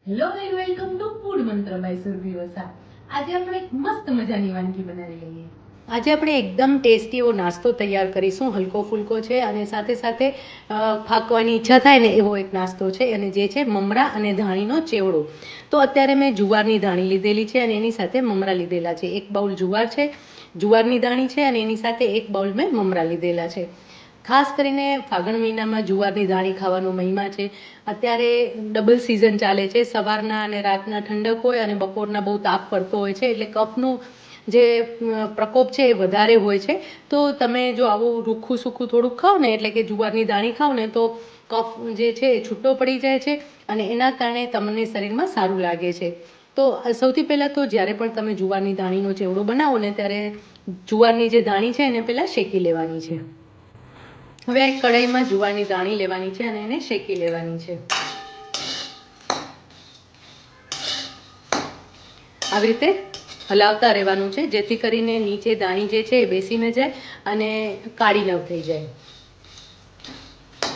Hello and welcome to food મંત્ર by Surabhi Vasa. આજે આપણે એક મસ્ત મજાની વાનગી બનાવી લઈએ. આજે આપણે એકદમ ટેસ્ટી એવો નાસ્તો તૈયાર કરીશું. હલકો ફૂલકો છે અને સાથે સાથે ફાકવાની ઈચ્છા થાય ને એવો એક નાસ્તો છે, અને જે છે મમરા અને ધાણીનો ચેવડો. તો અત્યારે મેં જુવારની ધાણી લીધેલી છે અને એની સાથે મમરા લીધેલા છે. એક બાઉલ જુવાર છે, જુવારની ધાણી છે, અને એની સાથે એક બાઉલ મેં મમરા લીધેલા છે. ખાસ કરીને ફાગણ મહિનામાં જુવારની દાળી ખાવાનો મહિમા છે. અત્યારે ડબલ સિઝન ચાલે છે, સવારના અને રાતના ઠંડક હોય અને બપોરના બહુ તાપ પડતો હોય છે, એટલે કફનું જે પ્રકોપ છે એ વધારે હોય છે. તો તમે જો આવું રૂખું સૂખું થોડુંક ખાઓ ને, એટલે કે જુવારની દાળી ખાઓ ને, તો કફ જે છે એ છૂટો પડી જાય છે અને એના કારણે તમને શરીરમાં સારું લાગે છે. તો સૌથી પહેલાં તો જ્યારે પણ તમે જુવારની દાળીનો ચેવડો બનાવો ને, ત્યારે જુવારની જે દાળી છે એને પહેલાં શેકી લેવાની છે. હવે એક કઢાઈમાં જુવારની દાણી લેવાની છે અને એને શેકી લેવાની છે. આવી રીતે હલાવતા રહેવાનું છે, જેથી કરીને નીચે દાણી જે છે એ બેસી ન જાય અને કાળી ન થઈ જાય.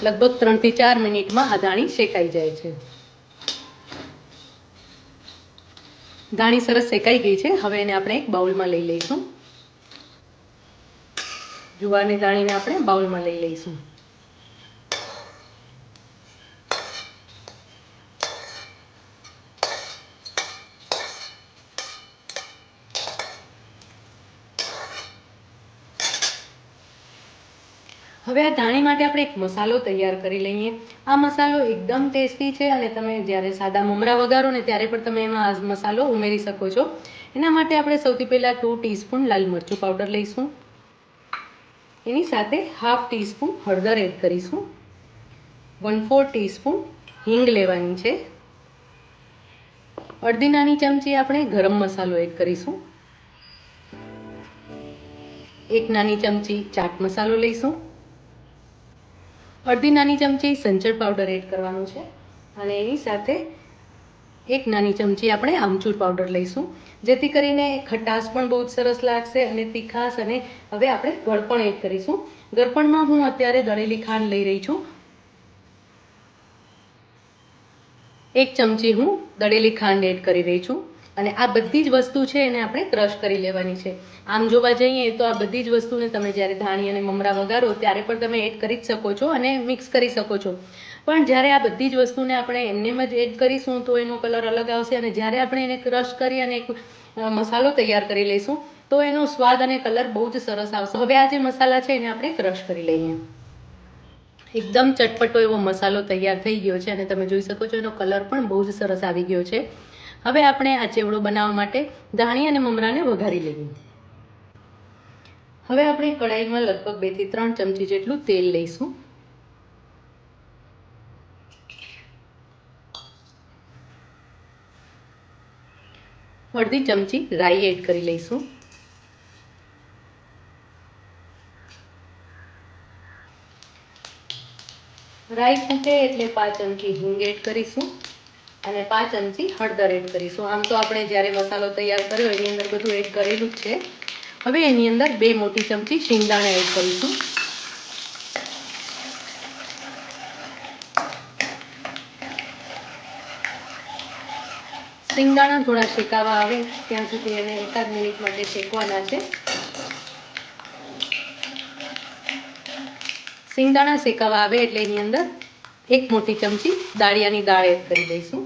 લગભગ 3 થી 4 મિનિટમાં આ દાણી શેકાઈ જાય છે. દાણી સરસ શેકાઈ ગઈ છે. હવે એને આપણે એક બાઉલમાં લઈ લઈશું. જુવારની દાણીને આપણે બાઉલમાં લઈ લઈશું. હવે આ ધાણી માટે આપણે એક મસાલો તૈયાર કરી લઈએ. આ મસાલો એકદમ ટેસ્ટી છે અને તમે જ્યારે સાદા મમરા વઘારો ને ત્યારે પણ તમે એમાં આ મસાલો ઉમેરી શકો છો. એના માટે આપણે સૌથી પહેલાં 2 ટીસ્પૂન લાલ મરચું પાવડર લઈશું. એની સાથે 1/2 ટીસ્પૂન હળદર એડ કરીશું. 1/4 ટીસ્પૂન હિંગ લેવાની છે. અડધી નાની ચમચી આપણે ગરમ મસાલો એડ કરીશું. 1 નાની ચમચી ચાટ મસાલો લઈશું. અડધી નાની ચમચી સંચળ પાવડર એડ કરવાનું છે અને એની સાથે 1 નાની ચમચી આપણે આમચૂર પાવડર લઈશું, જેથી કરીને ખટાશ પણ બહુ જ સરસ લાગશે અને તીખાશ. અને હવે આપણે ગળપણ એડ કરીશું. ગળપણમાં હું અત્યારે દળેલી ખાંડ લઈ રહી છું. 1 ચમચી હું દળેલી ખાંડ એડ કરી રહી છું અને આ બધી જ વસ્તુ છે એને આપણે ક્રશ કરી લેવાની છે. આમ જોવા જઈએ તો આ બધી જ વસ્તુને તમે જ્યારે ધાણી અને મમરા વઘારો ત્યારે પણ તમે એડ કરી જ શકો છો અને મિક્સ કરી શકો છો. પણ જ્યારે આ બધી જ વસ્તુને આપણે એમનેમ જ એડ કરીશું તો એનો કલર અલગ આવશે, અને જ્યારે આપણે એને ક્રશ કરી અને એક મસાલો તૈયાર કરી લઈશું તો એનો સ્વાદ અને કલર બહુ જ સરસ આવશે. હવે આ જે મસાલા છે એને આપણે ક્રશ કરી લઈએ. એકદમ ચટપટો એવો મસાલો તૈયાર થઈ ગયો છે અને તમે જોઈ શકો છો એનો કલર પણ બહુ જ સરસ આવી ગયો છે. હવે આપણે આ ચેવડો બનાવવા માટે ધાણી અને મમરાને વઘારી લઈએ. હવે આપણે કઢાઈમાં લગભગ 2 થી 3 ચમચી જેટલું તેલ લઈશું. અડધી ચમચી રાઈ એડ કરી લઈશું. રાઈ ફૂટે એટલે 5 ચમચી હિંગ એડ કરીશું અને 5 ચમચી હળદર એડ કરીશું. આમ તો આપણે જ્યારે મસાલો તૈયાર કર્યો એની અંદર બધું એડ કરેલું જ છે. હવે એની અંદર 2 મોટી ચમચી શિંગદાણા એડ કરીશું. શિંગદાણા થોડા શેકાવા આવે ત્યાં સુધી એને 1 મિનિટ માટે શેકવાના છે. શિંગદાણા શેકાવા આવે એટલે એની અંદર 1 મોટી ચમચી દાળિયાની દાળ એડ કરી દઈશું.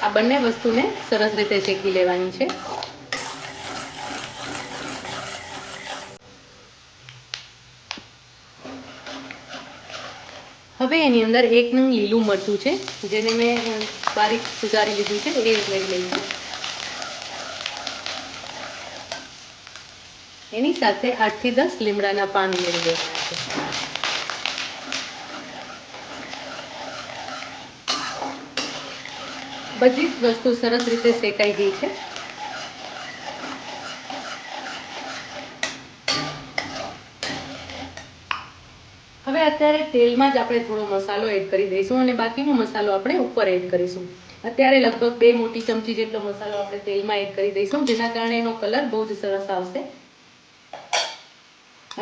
આ બંને વસ્તુને સરસ રીતે શેકી લેવાની છે. હવે એની અંદર 1 નંગ લીલું મરચું છે, જેને મેં બારીક સુધારી લીધું છે, એ લઈ લઈશું. એની સાથે 8 થી 10 લીમડાના પાન ઉમેરી દેવાના છે. બધી જ વસ્તુ સરસ રીતે શેકાઈ ગઈ છે. હવે અત્યારે તેલમાં જ આપણે થોડો મસાલો એડ કરી દઈશું અને બાકીનો મસાલો આપણે ઉપર એડ કરીશું. અત્યારે લગભગ 2 મોટી ચમચી જેટલો મસાલો આપણે તેલમાં એડ કરી દઈશું, જેના કારણે એનો કલર બહુ જ સરસ આવશે.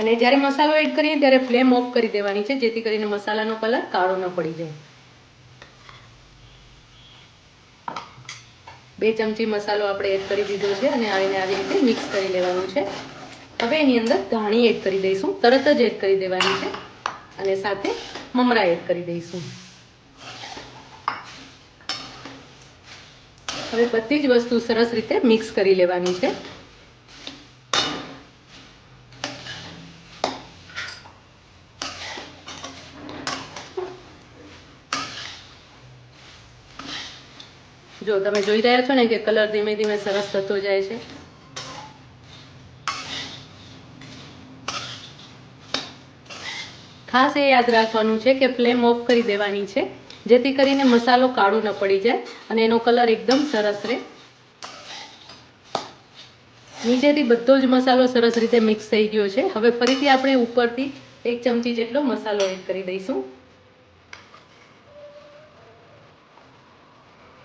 અને જ્યારે મસાલો એડ કરીએ ત્યારે ફ્લેમ ઓફ કરી દેવાની છે, જેથી કરીને મસાલાનો કલર કાળો ન પડી જાય. 2 ચમચી મસાલો આપણે એડ કરી દીધો છે અને આવી રીતે મિક્સ કરી લેવાનું છે. હવે એની અંદર ધાણી એડ કરી દઈશું, તરત જ એડ કરી દેવાની છે અને સાથે મમરા એડ કરી દઈશું. હવે બધી જ વસ્તુ સરસ રીતે મિક્સ કરી લેવાની છે. જો તમે જોઈ રહ્યા છો ને કે કલર ધીમે ધીમે સરસ થતો જાય છે. ખાસ એ યાદ રાખવાનું છે કે ફ્લેમ ઓફ કરી દેવાની છે, જેથી કરીને મસાલો કાળો ન પડી જાય અને એનો કલર એકદમ સરસ રહે. નીચેથી બધો જ મસાલો સરસ રીતે મિક્સ થઈ ગયો છે. હવે ફરીથી આપણે ઉપરથી 1 ચમચી જેટલો મસાલો એડ કરી દઈશું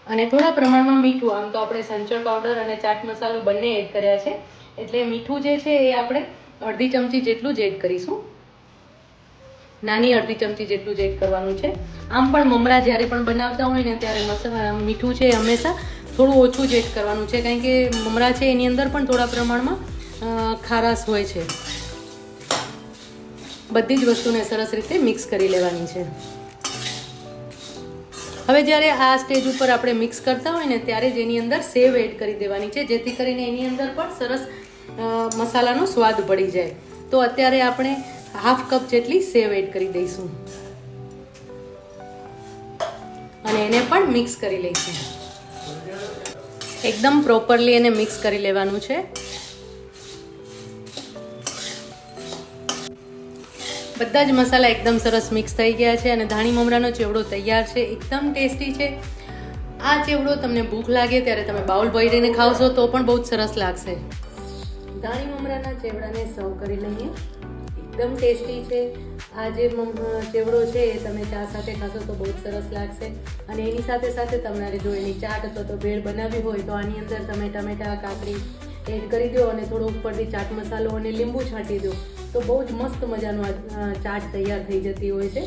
અને થોડા પ્રમાણમાં મીઠું. આમ તો આપણે સંચળ પાવડર અને ચાટ મસાલો બંને એડ કર્યા છે, એટલે મીઠું જે છે એ આપણે અડધી ચમચી જેટલું જ એડ કરીશું. નાની અડધી ચમચી જેટલું જ એડ કરવાનું છે. આમ પણ મમરા જ્યારે પણ બનાવતા હોય ને ત્યારે મીઠું છે હંમેશા થોડું ઓછું જ એડ કરવાનું છે, કારણ કે મમરા છે એની અંદર પણ થોડા પ્રમાણમાં ખારાશ હોય છે. બધી જ વસ્તુને સરસ રીતે મિક્સ કરી લેવાની છે. હવે જ્યારે આ સ્ટેજ ઉપર આપણે મિક્સ કરતા હોય ને ત્યારે જ એની અંદર સેવ એડ કરી દેવાની છે, જેથી કરીને એની અંદર પણ સરસ મસાલાનો સ્વાદ પડી જાય. તો અત્યારે આપણે હાફ કપ જેટલી સેવ એડ કરી દઈશું અને એને પણ મિક્સ કરી લઈશું. એકદમ પ્રોપરલી એને મિક્સ કરી લેવાનું છે. બધા જ મસાલા એકદમ સરસ મિક્સ થઈ ગયા છે અને ધાણી મમરાનો ચેવડો તૈયાર છે. એકદમ ટેસ્ટી છે. આ ચેવડો તમને ભૂખ લાગે ત્યારે તમે બાઉલ ભરીને ખાવશો તો પણ બહુ જ સરસ લાગશે. ધાણી મમરાના ચેવડાને સર્વ કરી લઈએ. એકદમ ટેસ્ટી છે. આ જે ચેવડો છે એ તમે ચા સાથે ખાશો તો બહુ જ સરસ લાગશે. અને એની સાથે સાથે તમારે જો એની ચાટ અથવા તો ભેળ બનાવવી હોય તો આની અંદર તમે ટમેટા, કાકડી એડ કરી દો અને થોડો ઉપરથી ચાટ મસાલો અને લીંબુ છાંટી દો તો બહુ જ મસ્ત મજાનો ચાટ તૈયાર થઈ જતી હોય છે.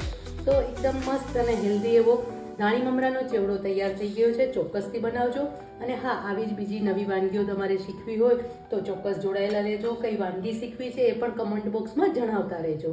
તો એકદમ મસ્ત અને હેલ્ધી એવો ધાણી મમરાનો ચેવડો તૈયાર થઈ ગયો છે. ચોક્કસથી બનાવજો. અને હા, આવી જ બીજી નવી વાનગીઓ તમારે શીખવી હોય તો ચોક્કસ જોડાયેલા રહેજો. કઈ વાનગી શીખવી છે એ પણ કમેન્ટ બોક્સમાં જણાવતા રહેજો.